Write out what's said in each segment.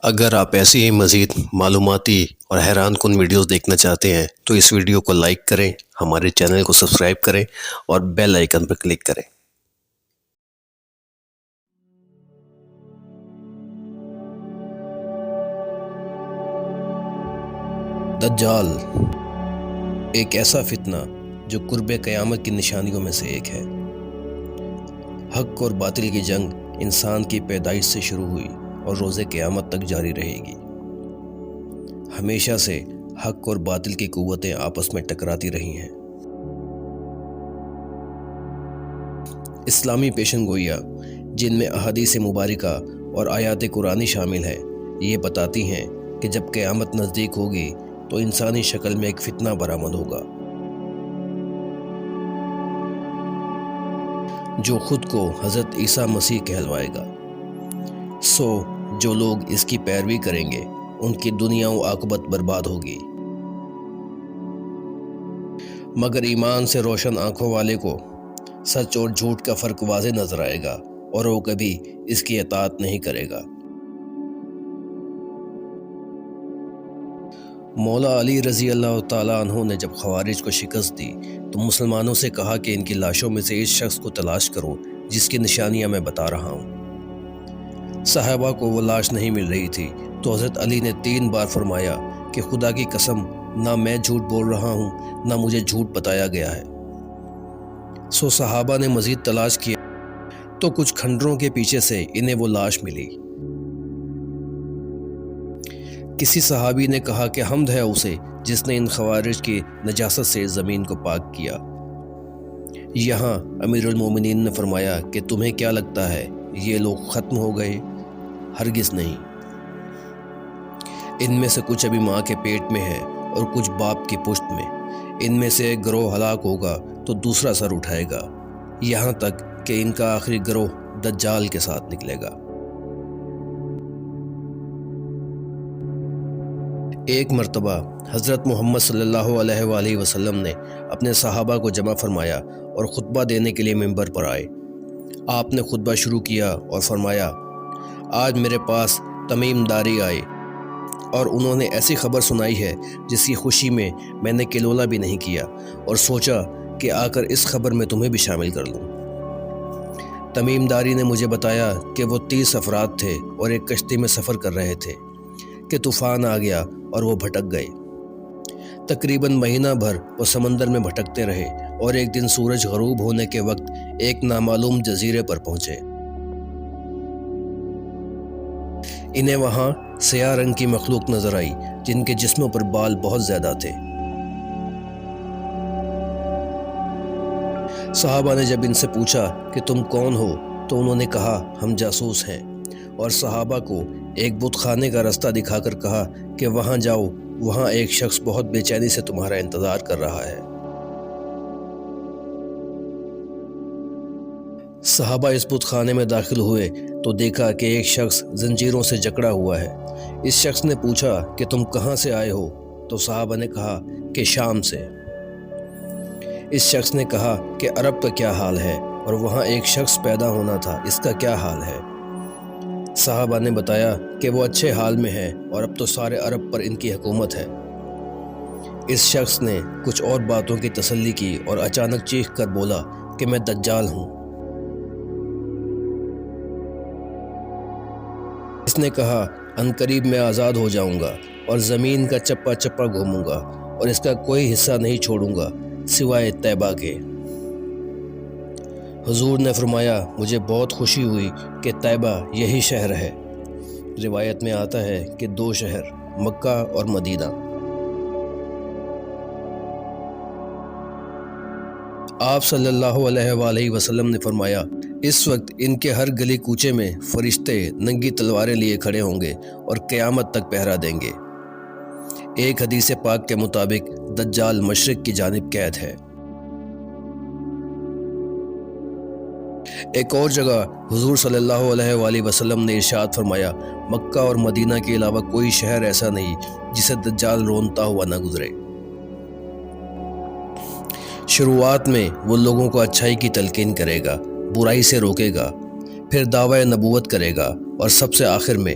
اگر آپ ایسی ہی مزید معلوماتی اور حیران کن ویڈیوز دیکھنا چاہتے ہیں تو اس ویڈیو کو لائک کریں، ہمارے چینل کو سبسکرائب کریں اور بیل آئیکن پر کلک کریں۔ دجال ایک ایسا فتنہ جو قرب قیامت کی نشانیوں میں سے ایک ہے۔ حق اور باطل کی جنگ انسان کی پیدائش سے شروع ہوئی اور روز قیامت تک جاری رہے گی۔ ہمیشہ سے حق اور باطل کی قوتیں آپس میں ٹکراتی رہی ہیں۔ اسلامی پیشن گوئیاں جن میں احادیث مبارکہ اور آیات قرآنی شامل ہیں، یہ بتاتی ہیں کہ جب قیامت نزدیک ہوگی تو انسانی شکل میں ایک فتنہ برآمد ہوگا جو خود کو حضرت عیسیٰ مسیح کہلوائے گا۔ جو لوگ اس کی پیروی کریں گے ان کی دنیا و عاقبت برباد ہوگی، مگر ایمان سے روشن آنکھوں والے کو سچ اور جھوٹ کا فرق واضح نظر آئے گا اور وہ کبھی اس کی اطاعت نہیں کرے گا۔ مولا علی رضی اللہ تعالیٰ عنہ نے جب خوارج کو شکست دی تو مسلمانوں سے کہا کہ ان کی لاشوں میں سے اس شخص کو تلاش کرو جس کی نشانیاں میں بتا رہا ہوں۔ صحابہ کو وہ لاش نہیں مل رہی تھی تو حضرت علی نے 3 بار فرمایا کہ خدا کی قسم، نہ میں جھوٹ بول رہا ہوں نہ مجھے جھوٹ بتایا گیا ہے۔ صحابہ نے مزید تلاش کیا تو کچھ کھنڈروں کے پیچھے سے انہیں وہ لاش ملی۔ کسی صحابی نے کہا کہ حمد ہے اسے جس نے ان خوارج کی نجاست سے زمین کو پاک کیا۔ یہاں امیر المومنین نے فرمایا کہ تمہیں کیا لگتا ہے یہ لوگ ختم ہو گئے؟ ہرگز نہیں۔ ان میں سے کچھ ابھی ماں کے پیٹ میں ہے اور کچھ باپ کی پشت میں۔ ان میں سے ایک گروہ ہلاک ہوگا تو دوسرا سر اٹھائے گا، یہاں تک کہ ان کا آخری گروہ دجال کے ساتھ نکلے گا۔ ایک مرتبہ حضرت محمد صلی اللہ علیہ وآلہ وسلم نے اپنے صحابہ کو جمع فرمایا اور خطبہ دینے کے لیے ممبر پر آئے۔ آپ نے خطبہ شروع کیا اور فرمایا، آج میرے پاس تمیم داری آئے اور انہوں نے ایسی خبر سنائی ہے جس کی خوشی میں نے کلولہ بھی نہیں کیا اور سوچا کہ آ کر اس خبر میں تمہیں بھی شامل کر لوں۔ تمیم داری نے مجھے بتایا کہ وہ 30 افراد تھے اور ایک کشتی میں سفر کر رہے تھے کہ طوفان آ گیا اور وہ بھٹک گئے۔ تقریباً مہینہ بھر وہ سمندر میں بھٹکتے رہے اور ایک دن سورج غروب ہونے کے وقت ایک نامعلوم جزیرے پر پہنچے۔ انہیں وہاں سیاہ رنگ کی مخلوق نظر آئی جن کے جسموں پر بال بہت زیادہ تھے۔ صحابہ نے جب ان سے پوچھا کہ تم کون ہو تو انہوں نے کہا ہم جاسوس ہیں، اور صحابہ کو ایک بت خانے کا رستہ دکھا کر کہا کہ وہاں جاؤ، وہاں ایک شخص بہت بے چینی سے تمہارا انتظار کر رہا ہے۔ صحابہ اس بت خانے میں داخل ہوئے تو دیکھا کہ ایک شخص زنجیروں سے جکڑا ہوا ہے۔ اس شخص نے پوچھا کہ تم کہاں سے آئے ہو؟ تو صحابہ نے کہا کہ شام سے۔ اس شخص نے کہا کہ عرب کا کیا حال ہے، اور وہاں ایک شخص پیدا ہونا تھا، اس کا کیا حال ہے؟ صحابہ نے بتایا کہ وہ اچھے حال میں ہے اور اب تو سارے عرب پر ان کی حکومت ہے۔ اس شخص نے کچھ اور باتوں کی تسلی کی اور اچانک چیخ کر بولا کہ میں دجال ہوں۔ اس نے کہا عنقریب میں آزاد ہو جاؤں گا اور زمین کا چپا چپا گھوموں گا اور اس کا کوئی حصہ نہیں چھوڑوں گا سوائے طیبہ کے۔ حضور نے فرمایا مجھے بہت خوشی ہوئی کہ طیبہ یہی شہر ہے۔ روایت میں آتا ہے کہ 2 شہر مکہ اور مدینہ۔ آپ صلی اللہ علیہ وآلہ وسلم نے فرمایا اس وقت ان کے ہر گلی کوچے میں فرشتے ننگی تلواریں لیے کھڑے ہوں گے اور قیامت تک پہرا دیں گے۔ ایک حدیث پاک کے مطابق دجال مشرق کی جانب قید ہے۔ ایک اور جگہ حضور صلی اللہ علیہ وآلہ وسلم نے ارشاد فرمایا مکہ اور مدینہ کے علاوہ کوئی شہر ایسا نہیں جسے دجال رونتا ہوا نہ گزرے۔ شروعات میں وہ لوگوں کو اچھائی کی تلقین کرے گا، برائی سے روکے گا، پھر دعوی نبوت کرے گا اور سب سے آخر میں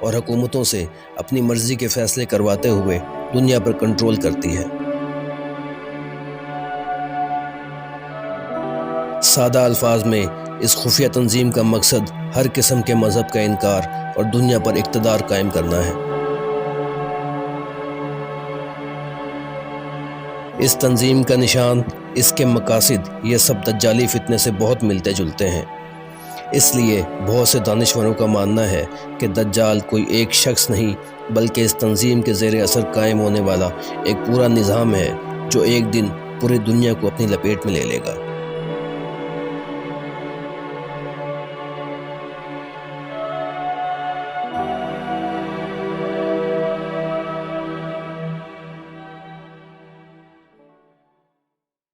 اور حکومتوں سے اپنی مرضی کے فیصلے کرواتے ہوئے دنیا پر کنٹرول کرتی ہے۔ سادہ الفاظ میں اس خفیہ تنظیم کا مقصد ہر قسم کے مذہب کا انکار اور دنیا پر اقتدار قائم کرنا ہے۔ اس تنظیم کا نشان، اس کے مقاصد، یہ سب دجالی فتنے سے بہت ملتے جلتے ہیں۔ اس لیے بہت سے دانشوروں کا ماننا ہے کہ دجال کوئی ایک شخص نہیں بلکہ اس تنظیم کے زیر اثر قائم ہونے والا ایک پورا نظام ہے جو ایک دن پوری دنیا کو اپنی لپیٹ میں لے لے گا۔